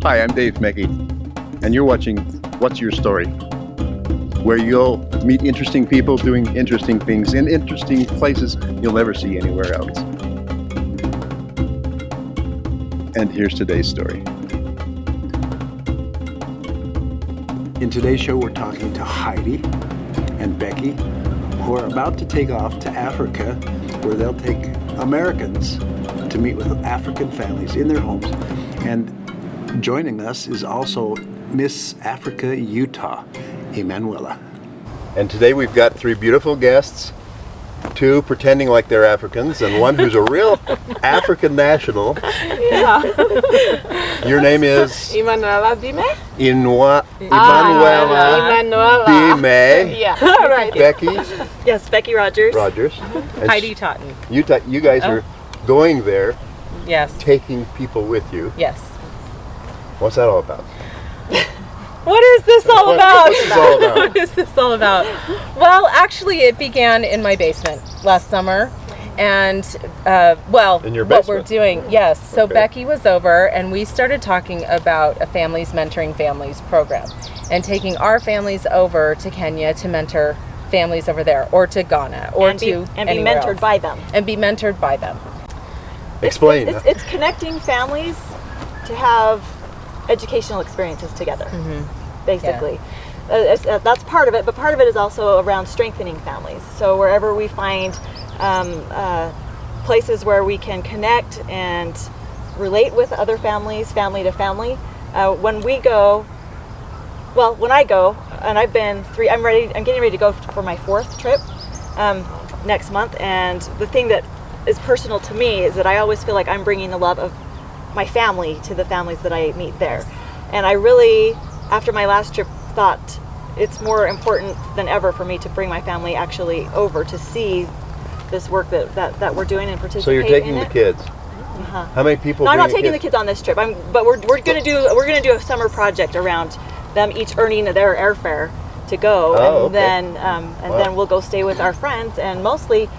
Hi, I'm Dave Becky, and you're watching What's Your Story, where you'll meet interesting people doing interesting things in interesting places you'll never see anywhere else. And here's today's story. In today's show, we're talking to Heidi and Becky, who are about to take off to Africa, where they'll take Americans to meet with African families in their homes. And joining us is also Miss Africa, Utah, Emanuela. And today we've got three beautiful guests, two pretending like they're Africans, and one who's a real African national. Yeah. Your name is? Emanuela Dime. Emanuela Dime. Yeah. Right. Becky Yes, Becky Rogers. And Heidi Totten. You guys are going there, Yes. taking people with you. Yes. What's that all about? What is this all about? What's this all about? What is this all about? Well, actually, it began in my basement last summer. And, In your what we're basement? doing, yes. So Okay. Becky was over, and we started talking about a Families Mentoring Families program and taking our families over to Kenya to mentor families over there, or to Ghana, or and to be anywhere mentored else. by them. And be mentored by them. Explain. It's connecting families to have educational experiences together, basically. That's part of it, but part of it is also around strengthening families. So wherever we find places where we can connect and relate with other families, family to family, when I go, and I'm getting ready to go for my fourth trip next month, and the thing that is personal to me is that I always feel like I'm bringing the love of my family to the families that I meet there. And I really, after my last trip, thought it's more important than ever for me to bring my family actually over to see this work that we're doing and participate in. So you're taking the kids. How many people? No, I'm not bringing taking the kids on this trip. But we're gonna do a summer project around them each earning their airfare to go, and okay. then we'll go stay with our friends, and mostly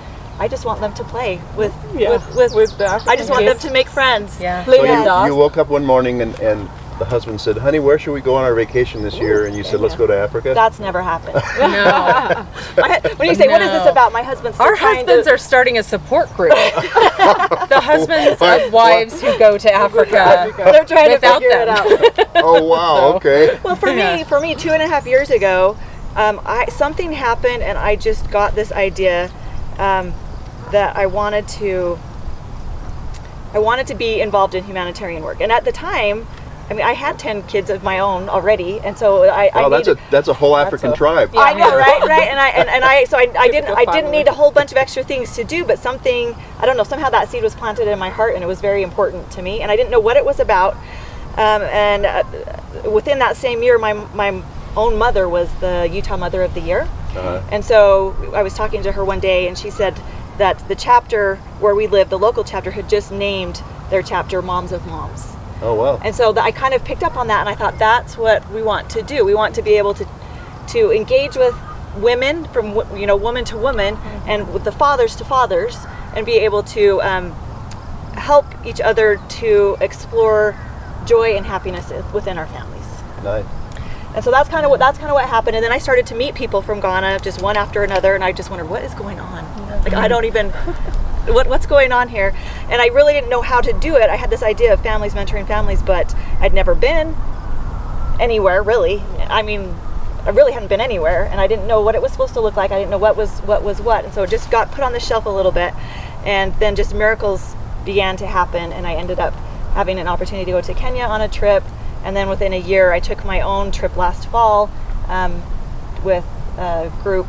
I just want them to play with the African I just want kids. them to make friends. Yeah. So you woke up one morning and the husband said, "Honey, where should we go on our vacation this year?" And you said, "Let's go to Africa." That's never happened. No. When you say, what is this about? My husband's still Our husbands are starting a support group. The husbands of wives who go to Africa. they're trying to without figure them. it out. Oh wow, okay. Well, for me, 2.5 years ago, something happened, and I just got this idea that I wanted to be involved in humanitarian work. And at the time, I had 10 kids of my own already, and so that's a whole African tribe. I know, right? And I didn't need a whole bunch of extra things to do, but something, I don't know, somehow that seed was planted in my heart, and it was very important to me, and I didn't know what it was about. Within that same year, my own mother was the Utah Mother of the Year. And so I was talking to her one day, and she said that the chapter where we live, the local chapter, had just named their chapter Moms of Moms. Oh wow. And so I kind of picked up on that, and I thought that's what we want to do. We want to be able to engage with women, from woman to woman, and with the fathers to fathers, and be able to help each other to explore joy and happiness within our families. Nice. And so that's kind of what happened. And then I started to meet people from Ghana, just one after another, and I just wondered, what is going on? Like, I don't even, what's going on here? And I really didn't know how to do it. I had this idea of families mentoring families, but I'd never been anywhere, really. I really hadn't been anywhere, and I didn't know what it was supposed to look like. I didn't know what was what. And so it just got put on the shelf a little bit, and then just miracles began to happen, and I ended up having an opportunity to go to Kenya on a trip. And then within a year, I took my own trip last fall with a group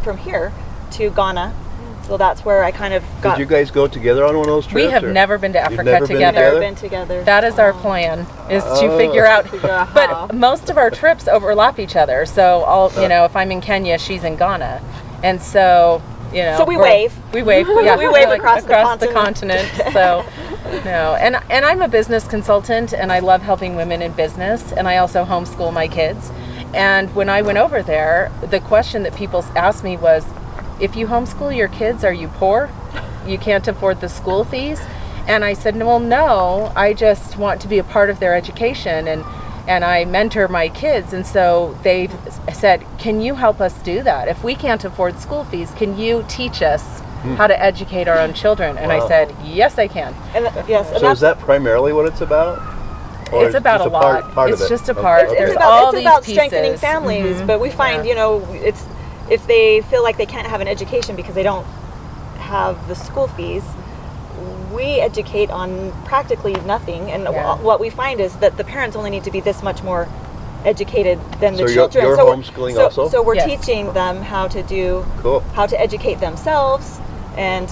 from here to Ghana. So that's where I kind of got. Did you guys go together on one of those trips? We have never been to Africa never together. Never been together. That is our plan, is to figure out. But most of our trips overlap each other. So if I'm in Kenya, she's in Ghana, and so So we wave. We wave. Yeah, we wave across the continent. So no, and I'm a business consultant, and I love helping women in business, and I also homeschool my kids. And when I went over there, the question that people asked me was, if you homeschool your kids, are you poor? You can't afford the school fees? And I said, well, no, I just want to be a part of their education, and I mentor my kids. And so they've said, can you help us do that? If we can't afford school fees, can you teach us how to educate our own children? And I said, yes, I can. And yes, and So is that primarily what it's about? Or It's about just a lot. Part It's of it? just a part. Okay. There's it's all about, these it's about pieces. strengthening families, but we find, Yeah. you know, it's if they feel like they can't have an education because they don't have the school fees, we educate on practically nothing, and Yeah. what we find is that the parents only need to be this much more educated than the So children. you're we're- homeschooling so, also? So we're Yes. teaching them how to educate themselves, and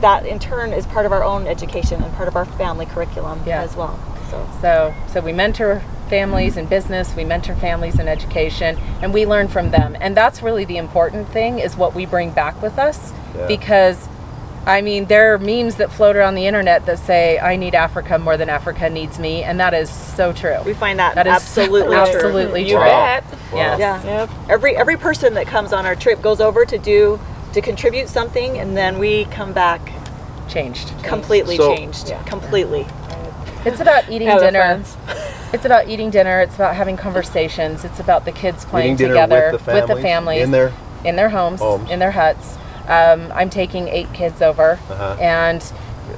that in turn is part of our own education and part of our family curriculum Yeah. as well. So we mentor families in business, we mentor families in education, and we learn from them. And that's really the important thing, is what we bring back with us. Yeah. Because, I mean, there are memes that float around the internet that say, I need Africa more than Africa needs me. And that is so true. We find that, That is absolutely absolutely true. true. Wow. Yes. Yeah. Every person that comes on our trip goes over to contribute something, and then we come back Changed. completely So- changed. Completely. It's about eating dinner. Elephants. It's about eating dinner. It's about having conversations. It's about the kids playing Eating dinner together with the families in their in their homes, homes. in their huts. I'm taking 8 kids over, and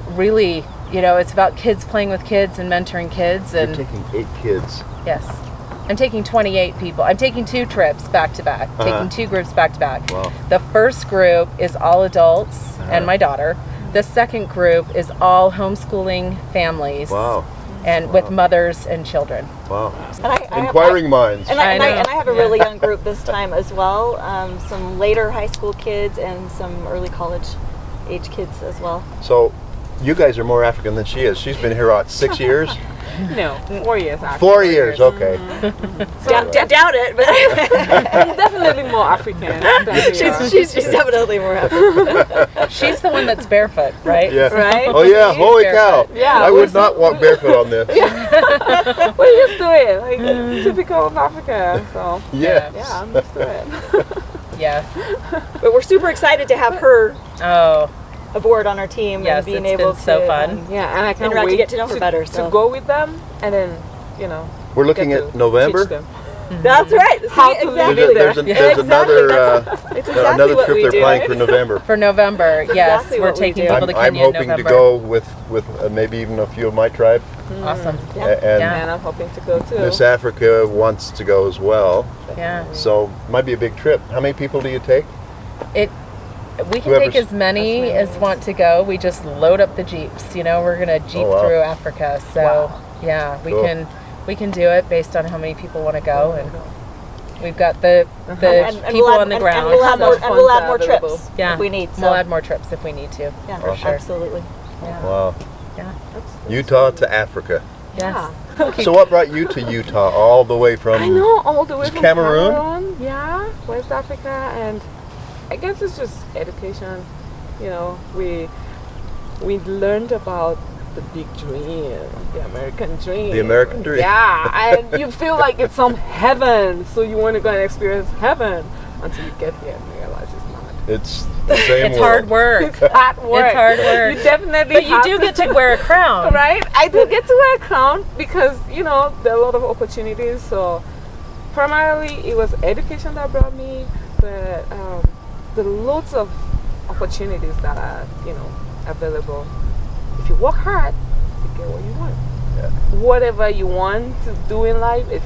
really, you know, it's about kids playing with kids and mentoring kids. You're And taking 8 kids. yes, I'm taking 28 people. I'm taking 2 trips back to back, taking 2 groups back to back. Wow. The first group is all adults and my daughter. The second group is all homeschooling families. Wow. And with mothers and children. Wow. And I Inquiring minds. And I know. have a really young group this time as well. Some later high school kids and some early college age kids as well. So you guys are more African than she is. She's been here, what, 6 years? No, 4 years actually. 4 years, okay. Doubt it, but I'm definitely more African than we are. she's definitely more happy. She's the one that's barefoot, right? Yeah. Right? Oh yeah, holy cow. barefoot. Yeah, I we're would not walk barefoot on this. We're used to it, like typical of Africa. So Yeah. yeah, I'm used to it. Yeah. But we're super excited to have her Oh, aboard on our team Yes, and being it's able been so to fun. Yeah, and I can't Interact to wait get to know her better, to so. go with them and then, you know, We're looking get at to November. teach them. That's right. How See, to exactly. live There's Exactly, another It's exactly another what trip we they're do. planning for November. for November, yes. exactly We're what we taking do. people to I'm Kenya in hoping November. to go with maybe even a few of my tribe. Awesome. Yeah. And Yeah. And I'm hoping to go too. Miss Africa wants to go as well. Yeah. So might be a big trip. How many people do you take? We can Whoever's- take as many as want to go. We just load up the Jeeps. You know, we're going to Jeep Oh, wow. through Africa. So, yeah, Cool. we can do it based on how many people want to go, and we've got the And people we'll add, on the and- ground. And we'll add so more, and we'll add more funds are trips available. Yeah. if we need. So. We'll add more trips if we need to. Yeah, for sure. absolutely. Yeah. Wow. Yeah. Utah to Africa. Yes. So what brought you to Utah all the way from? I know, all the way Is from Cameroon? Cameroon, yeah, West Africa, and I guess it's just education. You know, we learned about the big dream, the American dream. The American dream. Yeah, and you feel like it's some heaven, so you want to go and experience heaven until you get there and realize it's not. It's the same It's world. hard work. It's hard work. It's hard work. You definitely But you have do to get to wear a crown. right? I do get to wear a crown because, you know, there are a lot of opportunities. So primarily it was education that brought me, but there are lots of opportunities that are, you know, available. If you work hard, you get what you want. Yeah. Whatever you want to do in life, it's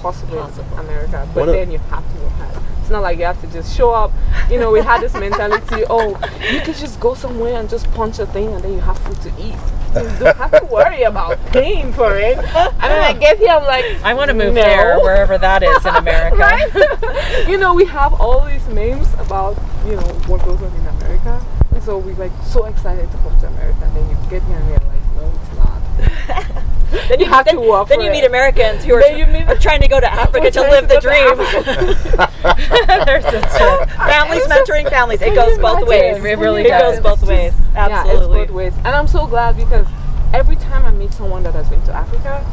possible in America. But One of- then you have to work hard. It's not like you have to just show up. You know, we had this mentality, oh, you could just go somewhere and just punch a thing and then you have food to eat. You don't have to worry about paying for it. And then I get here, I'm like, I want to move no. there, wherever that is in America. Right? You know, we have all these memes about, you know, what goes on in America. And so we're like so excited to come to America. And then you get here and realize, no, it's not. Then you have to work Then for you it. meet Americans who Then you meet- are trying to go to Africa to trying live to the go to dream. There's this Families mentoring families. It goes both ways. It really It does. goes both ways. Yeah, it's Absolutely. both ways. And I'm so glad because every time I meet someone that has been to Africa,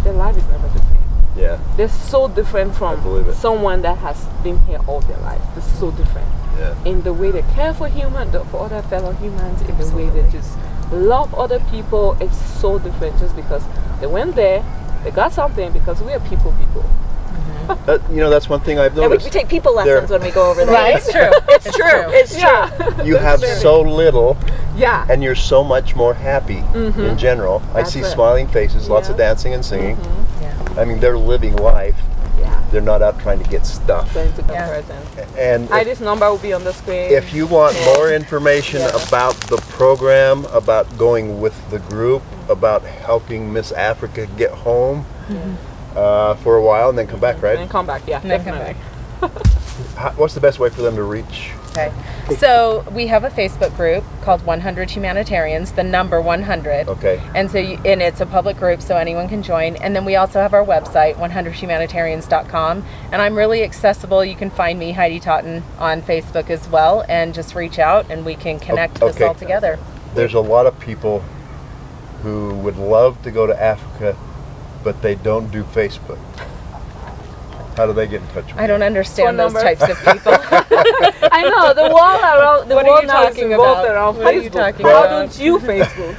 their life is never the same. Yeah. They're so different I from believe it. someone that has been here all their life. They're so different. in the way they care for for other fellow humans, in the way they just love other people. It's so different just because they went there, they got something, because we are people. That's one thing I've Yeah, we noticed. take people lessons when we go over there. Right? It's true. It's true. It's true. You have so little, Yeah. and you're so much more happy in general. I That's see it. smiling faces, lots of Yeah. dancing and singing. Yeah. I mean, they're living life. Yeah. They're not out trying to get stuff. Going to Yeah. comparison. And Heidi's number will be on the screen. if you want more information about the program, about going with the group, about helping Miss Africa get home for a while and then come back, right? And come back, yeah. And then come definitely. What's the best way for them to reach? Okay. So we have a Facebook group called 100 Humanitarians, the number 100. Okay. And so, and it's a public group, so anyone can join. And then we also have our website, 100humanitarians.com. And I'm really accessible. You can find me, Heidi Totten, on Facebook as well, and just reach out, and we can connect this okay. all together. There's a lot of people who would love to go to Africa, but they don't do Facebook. How do they get in touch with I don't understand Phone those number. types of people. I know the world around the What are world you now is talking revolved about? around What are you Facebook. talking How about? don't you Facebook?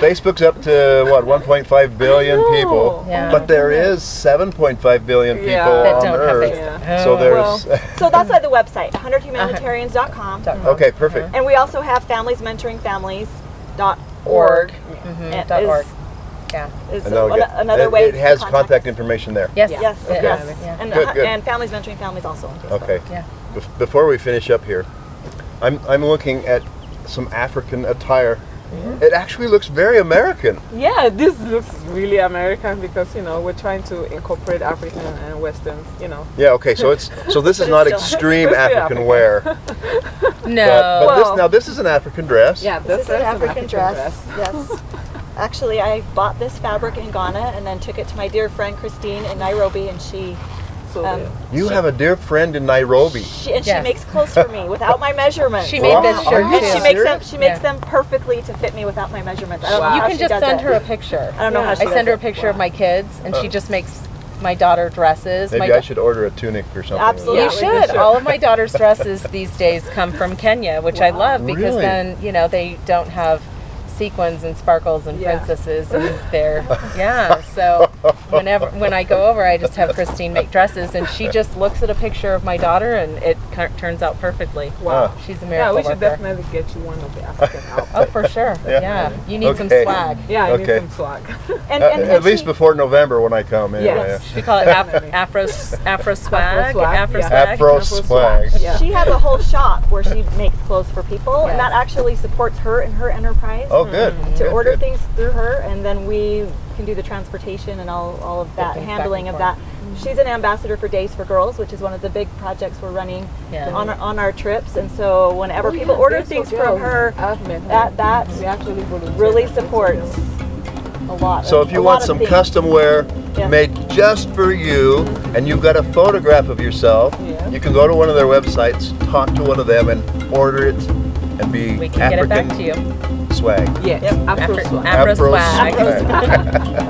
Facebook's up to, what, 1.5 billion I know. people? Yeah. But there is 7.5 billion people Yeah. That on don't have Earth. Facebook. Yeah. So Oh. there's... So that's why the website, 100humanitarians.com. okay, perfect. And we also have familiesmentoringfamilies.org. Org. And Dot org. is- Yeah. Is And they'll get- another it- way It has to contact information there. Yes. Yes, Yeah. yes. Yeah. And, Good, good. and Families Mentoring Families also on Facebook. Okay. Yeah. Before we finish up here, I'm looking at some African attire. It actually looks very American. Yeah, this looks really American because we're trying to incorporate African and Western. Yeah. Okay. So this is not still- extreme We're still African wear. No. But Well- this is an African dress. Yeah, This is an African dress. Yes. Actually, I bought this fabric in Ghana and then took it to my dear friend Christine in Nairobi, and she So You have a dear friend in Nairobi. she Yes. makes clothes for me without my measurements. She made this Wow, shirt are you And too. she makes them. serious? She makes Yeah. them perfectly to fit me without my measurements. I don't know Wow. You how can she just does send it. her a picture. I don't know how she I send her a does it. picture of my kids, and she just makes my daughter dresses. Maybe my I should order a tunic or something. Absolutely. You Yeah, should. should. All of my daughter's dresses these days come from Kenya, which I love because Really? then they don't have sequins and sparkles and Yeah. princesses and they're so when I go over I just have Christine make dresses and she just looks at a picture of my daughter and it turns out perfectly. Wow. She's a Yeah, miracle we should worker. definitely get you one of the African outfits. Oh, for sure. Yeah. Yeah. You need some Okay. swag. Yeah, I need Okay. some swag. And At least before November when I come. Anyway. Yes. We call it Afro swag. Afro swag, Afro yeah. swag. Afro swag. Yeah. she has a whole shop where she makes clothes for people, and Yes. that actually supports her and her enterprise. Oh, good. To Good, order good. things through her, and then we can do the transportation and all of that things handling back of and that. She's an ambassador for Days for Girls, which is one of the big projects we're running Yeah. on our trips. And so whenever people order things from her, I've met her. that we actually volunteer. really supports a lot. So if you a want lot of some things. custom wear Yeah. made just for you, and you've got a photograph of yourself, Yeah. you can go to one of their websites, talk to one of them, and order it, and be We can get it African back to you. swag. Yes, Afro swag. Afro swag. swag.